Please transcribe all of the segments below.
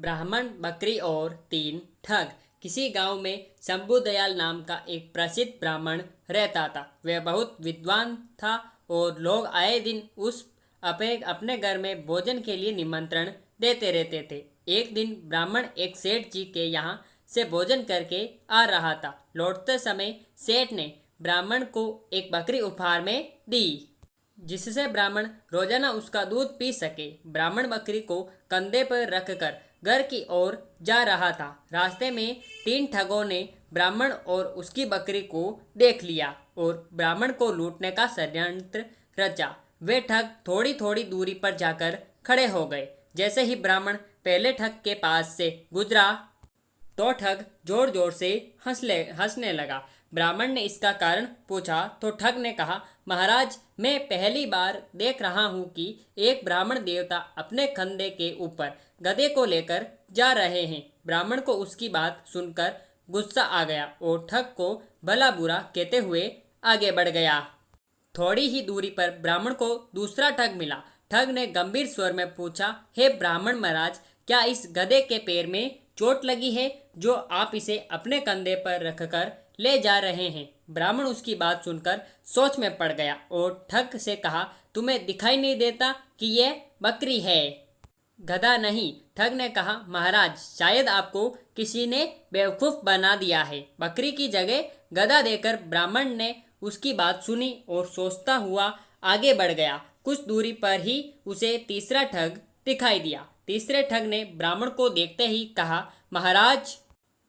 ब्राह्मण, बकरी और तीन ठग। किसी गांव में शंभू दयाल नाम का एक प्रसिद्ध ब्राह्मण रहता था। वह बहुत विद्वान था और लोग आए दिन उस अपने घर में भोजन के लिए निमंत्रण देते रहते थे। एक दिन ब्राह्मण एक सेठ जी के यहाँ से भोजन करके आ रहा था। लौटते समय सेठ ने ब्राह्मण को एक बकरी उपहार में दी, जिससे ब्राह्मण रोजाना उसका दूध पी सके। ब्राह्मण बकरी को कंधे पर रखकर घर की ओर जा रहा था। रास्ते में तीन ठगों ने ब्राह्मण और उसकी बकरी को देख लिया और ब्राह्मण को लूटने का षड्यंत्र रचा। वे ठग थोड़ी थोड़ी दूरी पर जाकर खड़े हो गए। जैसे ही ब्राह्मण पहले ठग के पास से गुजरा तो ठग जोर जोर से हंसने लगा। ब्राह्मण ने इसका कारण पूछा तो ठग ने कहा, महाराज, मैं पहली बार देख रहा हूँ कि एक ब्राह्मण देवता अपने कंधे के ऊपर गधे को लेकर जा रहे हैं। ब्राह्मण को उसकी बात सुनकर गुस्सा आ गया और ठग को भला बुरा कहते हुए आगे बढ़ गया। थोड़ी ही दूरी पर ब्राह्मण को दूसरा ठग मिला। ठग ने गंभीर स्वर में पूछा, हे ब्राह्मण महाराज, क्या इस गधे के पैर में चोट लगी है जो आप इसे अपने कंधे पर रखकर ले जा रहे हैं? ब्राह्मण उसकी बात सुनकर सोच में पड़ गया और ठग से कहा, तुम्हें दिखाई नहीं देता कि यह बकरी है, गधा नहीं? ठग ने कहा, महाराज, शायद आपको किसी ने बेवकूफ़ बना दिया है। बकरी की जगह गधा देकर ब्राह्मण ने उसकी बात सुनी और सोचता हुआ आगे बढ़ गया। कुछ दूरी पर ही उसे तीसरा ठग दिखाई दिया। तीसरे ठग ने ब्राह्मण को देखते ही कहा, महाराज,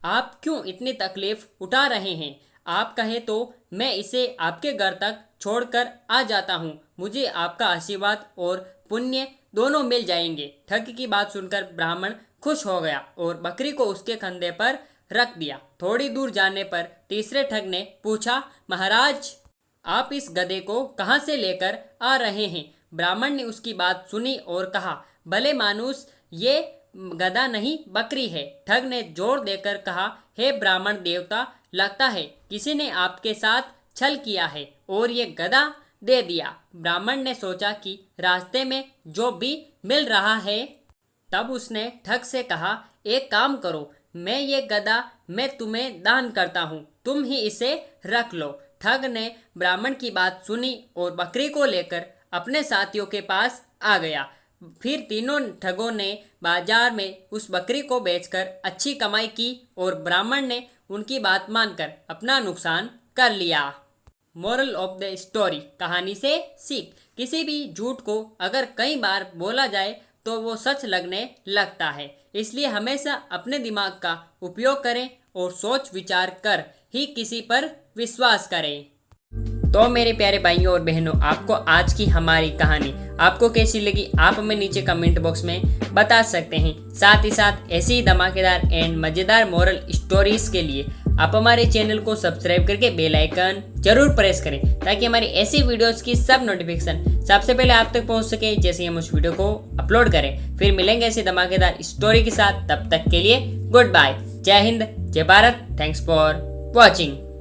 आप क्यों इतनी तकलीफ उठा रहे हैं? आप कहें तो मैं इसे आपके घर तक छोड़कर आ जाता हूँ। मुझे आपका आशीर्वाद और पुण्य दोनों मिल जाएंगे। ठग की बात सुनकर ब्राह्मण खुश हो गया और बकरी को उसके कंधे पर रख दिया। थोड़ी दूर जाने पर तीसरे ठग ने पूछा, महाराज, आप इस गधे को कहाँ से लेकर आ रहे हैं? ब्राह्मण ने उसकी बात सुनी और कहा, भले मानुस, ये गधा नहीं बकरी है। ठग ने जोर देकर कहा, हे ब्राह्मण देवता, लगता है किसी ने आपके साथ छल किया है और ये गधा दे दिया। ब्राह्मण ने सोचा कि रास्ते में जो भी मिल रहा है। तब उसने ठग से कहा, एक काम करो, मैं तुम्हें दान करता हूँ, तुम ही इसे रख लो। ठग ने ब्राह्मण की बात सुनी और बकरी को लेकर अपने साथियों के पास आ गया। फिर तीनों ठगों ने बाजार में उस बकरी को बेचकर अच्छी कमाई की और ब्राह्मण ने उनकी बात मानकर अपना नुकसान कर लिया। मोरल ऑफ द स्टोरी, कहानी से सीख, किसी भी झूठ को अगर कई बार बोला जाए तो वो सच लगने लगता है। इसलिए हमेशा अपने दिमाग का उपयोग करें और सोच विचार कर ही किसी पर विश्वास करें। तो मेरे प्यारे भाइयों और बहनों, आपको आज की हमारी कहानी आपको कैसी लगी आप हमें नीचे कमेंट बॉक्स में बता सकते हैं। साथ ही साथ ऐसी ही धमाकेदार एंड मज़ेदार मोरल स्टोरीज के लिए आप हमारे चैनल को सब्सक्राइब करके बेल आइकन जरूर प्रेस करें ताकि हमारी ऐसी वीडियोस की सब नोटिफिकेशन सबसे पहले आप तक पहुंच सके जैसे हम उस वीडियो को अपलोड करें। फिर मिलेंगे ऐसी धमाकेदार स्टोरी के साथ, तब तक के लिए गुड बाय। जय हिंद, जय भारत, थैंक्स फॉर वॉचिंग।